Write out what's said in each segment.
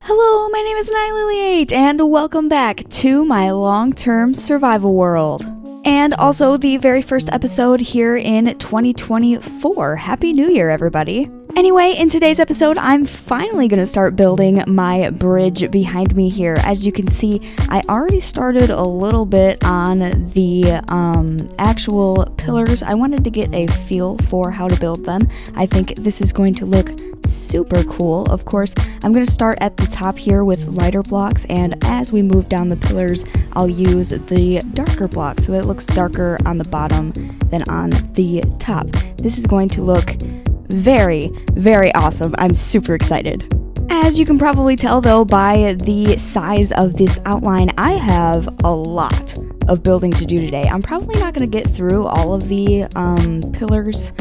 Hello, my name is Nilily8 and welcome back to my long-term survival world. And also the very first episode here in 2024. Happy New Year, everybody. Anyway, in today's episode, I'm finally going to start building my bridge behind me here. As you can see, I already started a little bit on the actual pillars. I wanted to get a feel for how to build them. I think this is going to look super cool. Of course, I'm going to start at the top here with lighter blocks, and as we move down the pillars, I'll use the darker blocks so that it looks darker on the bottom than on the top. This is going to look very, very awesome. I'm super excited. As you can probably tell though by the size of this outline, I have a lot of building to do today. I'm probably not going to get through all of the pillars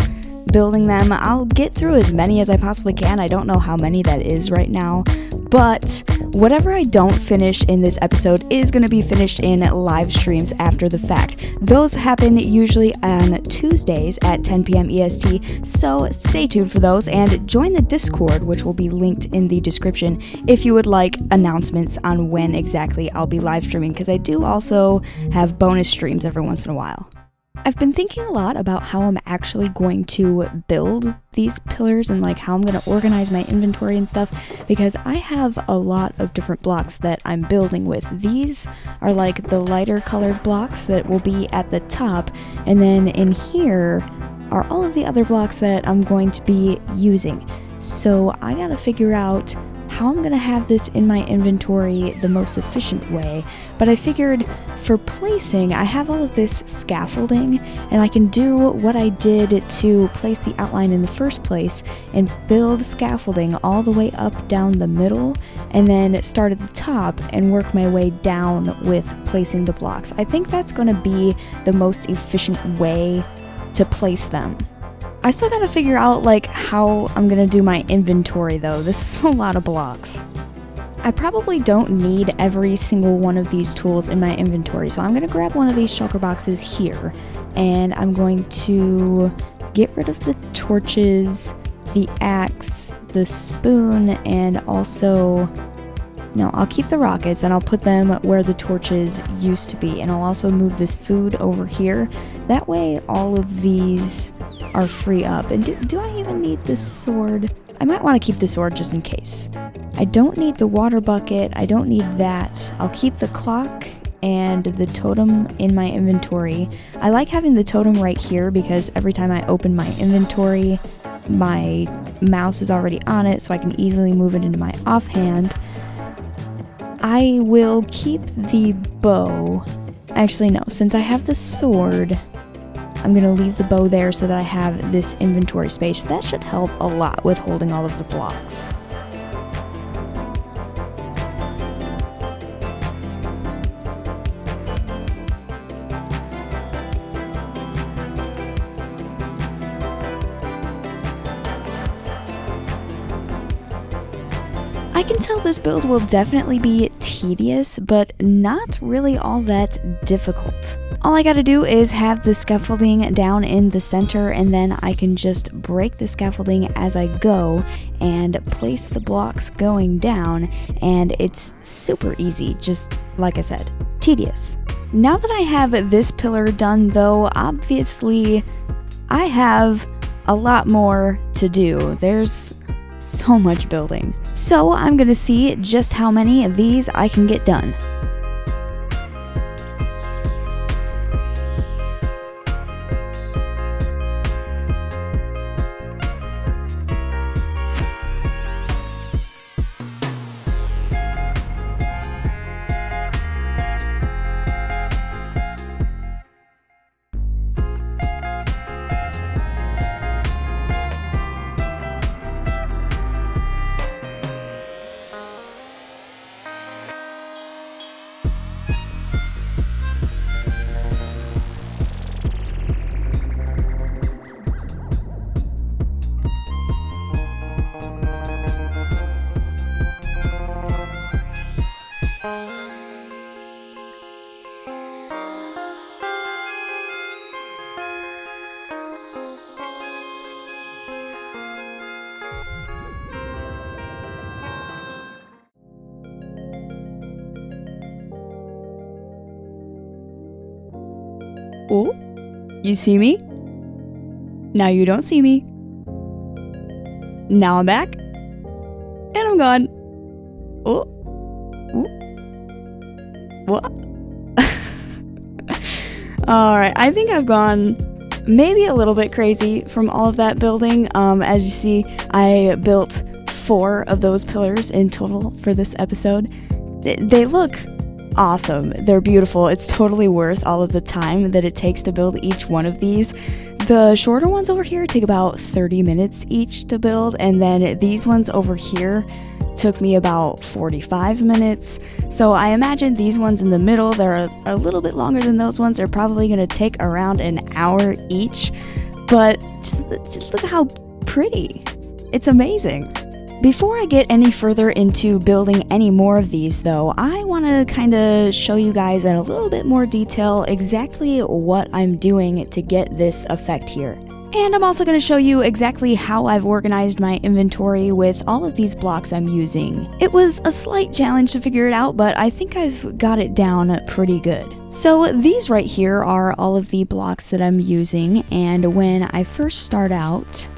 building them. I'll get through as many as I possibly can. I don't know how many that is right now, but whatever I don't finish in this episode is going to be finished in live streams after the fact. Those happen usually on Tuesdays at 10 p.m. EST, so stay tuned for those and join the Discord, which will be linked in the description if you would like announcements on when exactly I'll be live streaming, because I do also have bonus streams every once in a while. I've been thinking a lot about how I'm actually going to build these pillars and like how I'm going to organize my inventory and stuff, because I have a lot of different blocks that I'm building with. These are like the lighter colored blocks that will be at the top, and then in here are all of the other blocks that I'm going to be using. So I gotta figure out how I'm gonna have this in my inventory the most efficient way, but I figured for placing, I have all of this scaffolding, and I can do what I did to place the outline in the first place and build scaffolding all the way up down the middle, and then start at the top and work my way down with placing the blocks. I think that's gonna be the most efficient way to place them. I still gotta figure out like how I'm gonna do my inventory though. This is a lot of blocks. I probably don't need every single one of these tools in my inventory, so I'm gonna grab one of these shulker boxes here, and I'm going to get rid of the torches, the axe, the spoon, and also, no, I'll keep the rockets and I'll put them where the torches used to be, and I'll also move this food over here. That way all of these are free up. And do I even need this sword? I might want to keep the sword just in case. I don't need the water bucket. I don't need that. I'll keep the clock and the totem in my inventory. I like having the totem right here because every time I open my inventory, my mouse is already on it, so I can easily move it into my offhand. I will keep the bow. Actually, no, since I have the sword, I'm going to leave the bow there so that I have this inventory space. That should help a lot with holding all of the blocks. I can tell this build will definitely be tedious, but not really all that difficult. All I gotta do is have the scaffolding down in the center, and then I can just break the scaffolding as I go and place the blocks going down, and it's super easy, just like I said, tedious. Now that I have this pillar done though, obviously I have a lot more to do. There's so much building. So I'm gonna see just how many of these I can get done. Oh, you see me? Now you don't see me. Now I'm back. And I'm gone. Oh. Ooh. What? Alright, I think I've gone maybe a little bit crazy from all of that building. As you see, I built 4 of those pillars in total for this episode. They look awesome. They're beautiful. It's totally worth all of the time that it takes to build each one of these. The shorter ones over here take about 30 minutes each to build, and then these ones over here took me about 45 minutes. So I imagine these ones in the middle, they're a little bit longer than those ones. They're probably going to take around an hour each, but just look how pretty. It's amazing. Before I get any further into building any more of these though, I want to kind of show you guys in a little bit more detail exactly what I'm doing to get this effect here. And I'm also going to show you exactly how I've organized my inventory with all of these blocks I'm using. It was a slight challenge to figure it out, but I think I've got it down pretty good. So these right here are all of the blocks that I'm using, and when I first start out,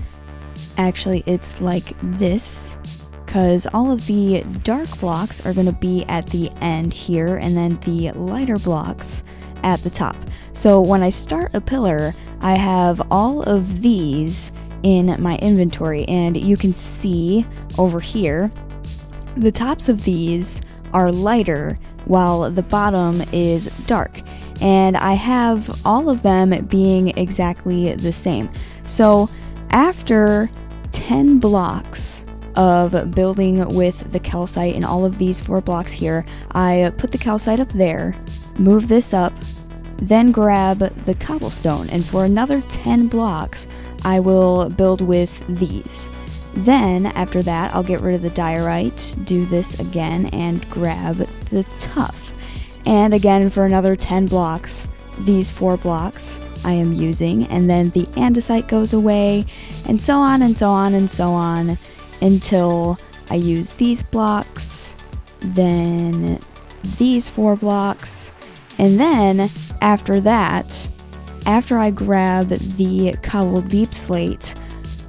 actually it's like this, because all of the dark blocks are going to be at the end here, and then the lighter blocks at the top. So when I start a pillar, I have all of these in my inventory, and you can see over here, the tops of these are lighter while the bottom is dark. And I have all of them being exactly the same. So after 10 blocks of building with the calcite and all of these 4 blocks here, I put the calcite up there, move this up, then grab the cobblestone, and for another 10 blocks I will build with these. Then after that I'll get rid of the diorite, do this again, and grab the tuff. And again for another 10 blocks, these 4 blocks I am using, and then the andesite goes away, and so on and so on and so on until I use these blocks, then these 4 blocks, and then after that, after I grab the cobbled deep slate,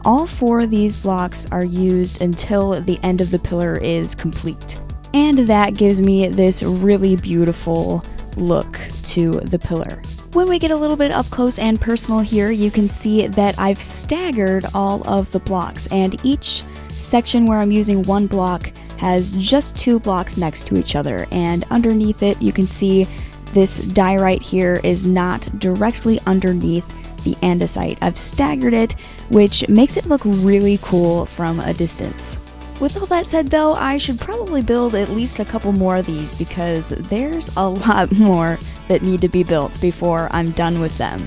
all 4 of these blocks are used until the end of the pillar is complete. And that gives me this really beautiful look to the pillar. When we get a little bit up close and personal here, you can see that I've staggered all of the blocks, and each section where I'm using 1 block has just 2 blocks next to each other, and underneath it you can see this diorite here is not directly underneath the andesite. I've staggered it, which makes it look really cool from a distance. With all that said though, I should probably build at least a couple more of these because there's a lot more that need to be built before I'm done with them.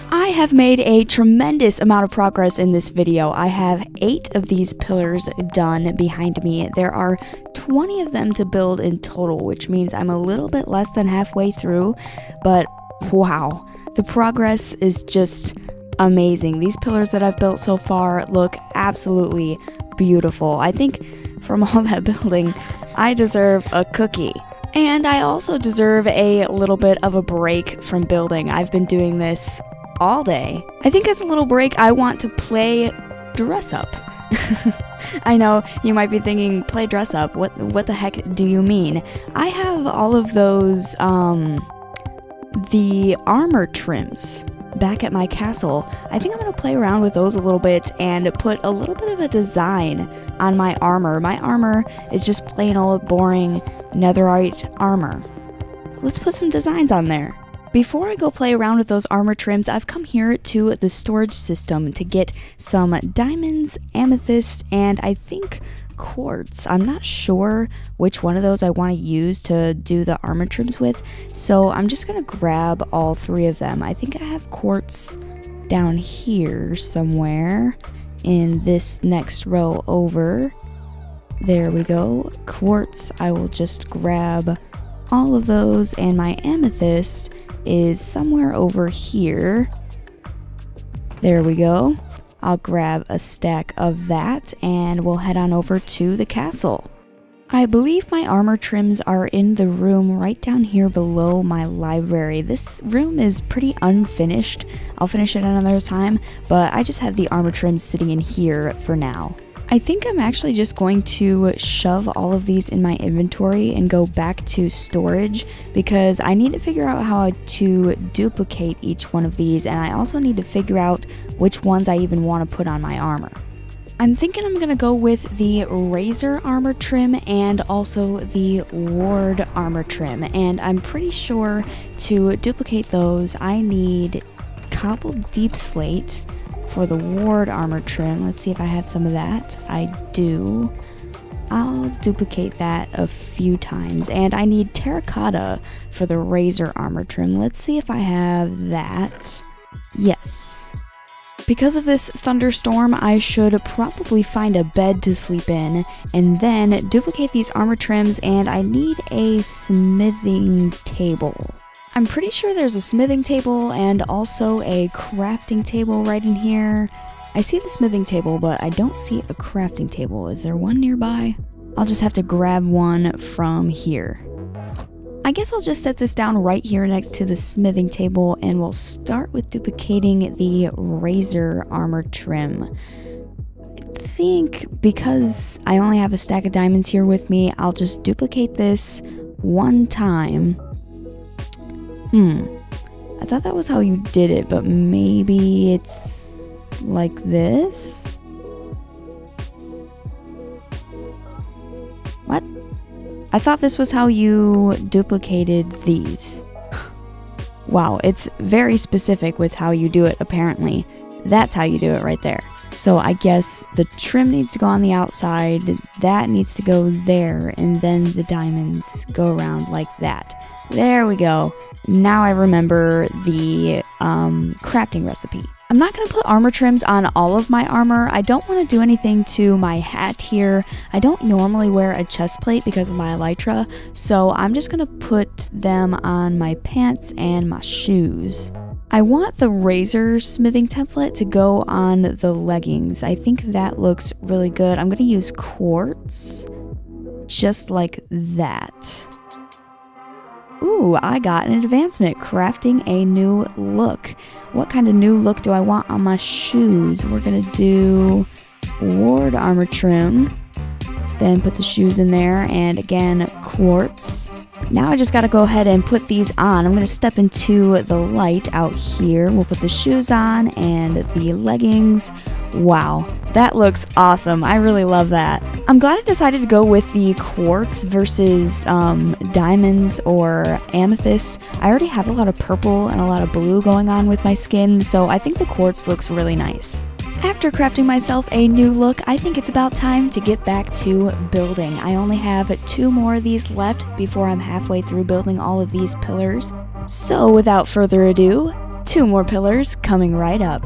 I have made a tremendous amount of progress in this video. I have 8 of these pillars done behind me. There are 20 of them to build in total, which means I'm a little bit less than halfway through, but wow, the progress is just amazing. These pillars that I've built so far look absolutely beautiful. I think from all that building, I deserve a cookie. And I also deserve a little bit of a break from building. I've been doing this all day. I think as a little break, I want to play dress up. I know you might be thinking, play dress up, what the heck do you mean? I have all of those the armor trims back at my castle. I think I'm going to play around with those a little bit and put a little bit of a design on my armor. My armor is just plain old boring netherite armor. Let's put some designs on there. Before I go play around with those armor trims, I've come here to the storage system to get some diamonds, amethyst, and I think quartz. I'm not sure which one of those I want to use to do the armor trims with, so I'm just going to grab all three of them. I think I have quartz down here somewhere in this next row over. There we go. Quartz, I will just grab all of those, and my amethyst is somewhere over here. There we go. I'll grab a stack of that and we'll head on over to the castle. I believe my armor trims are in the room right down here below my library. This room is pretty unfinished. I'll finish it another time, but I just have the armor trims sitting in here for now. I think I'm actually just going to shove all of these in my inventory and go back to storage because I need to figure out how to duplicate each one of these, and I also need to figure out which ones I even want to put on my armor. I'm thinking I'm going to go with the razor armor trim and also the ward armor trim, and I'm pretty sure to duplicate those I need cobbled deep slate for the ward armor trim. Let's see if I have some of that. I do. I'll duplicate that a few times. And I need terracotta for the razor armor trim. Let's see if I have that. Yes. Because of this thunderstorm, I should probably find a bed to sleep in and then duplicate these armor trims, and I need a smithing table. I'm pretty sure there's a smithing table and also a crafting table right in here. I see the smithing table, but I don't see a crafting table. Is there one nearby? I'll just have to grab one from here. I guess I'll just set this down right here next to the smithing table, and we'll start with duplicating the razor armor trim. I think because I only have a stack of diamonds here with me, I'll just duplicate this one time. I thought that was how you did it, but maybe it's like this? What? I thought this was how you duplicated these. Wow, it's very specific with how you do it, apparently. That's how you do it right there. So I guess the trim needs to go on the outside, that needs to go there, and then the diamonds go around like that. There we go. Now I remember the crafting recipe. I'm not going to put armor trims on all of my armor. I don't want to do anything to my hat here. I don't normally wear a chest plate because of my elytra, so I'm just going to put them on my pants and my shoes. I want the razor smithing template to go on the leggings. I think that looks really good. I'm going to use quartz, just like that. Ooh, I got an advancement, crafting a new look. What kind of new look do I want on my shoes? We're gonna do ward armor trim, then put the shoes in there, and again, quartz. Now I just gotta go ahead and put these on. I'm gonna step into the light out here. We'll put the shoes on and the leggings. Wow, that looks awesome. I really love that. I'm glad I decided to go with the quartz versus diamonds or amethyst. I already have a lot of purple and a lot of blue going on with my skin, so I think the quartz looks really nice. After crafting myself a new look, I think it's about time to get back to building. I only have 2 more of these left before I'm halfway through building all of these pillars. So without further ado, 2 more pillars coming right up.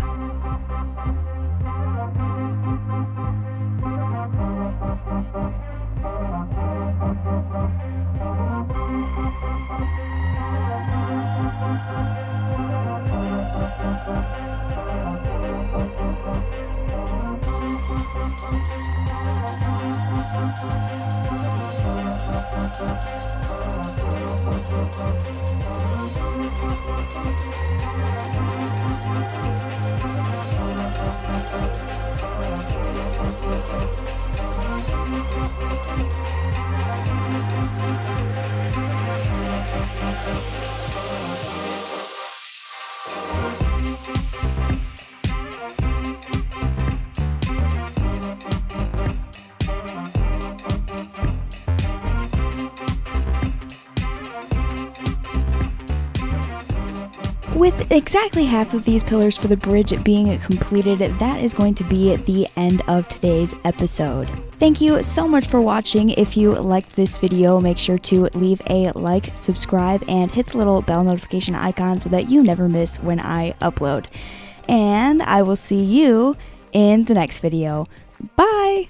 with exactly half of these pillars for the bridge being completed, that is going to be the end of today's episode. Thank you so much for watching. If you liked this video, make sure to leave a like, subscribe, and hit the little bell notification icon so that you never miss when I upload. And I will see you in the next video. Bye!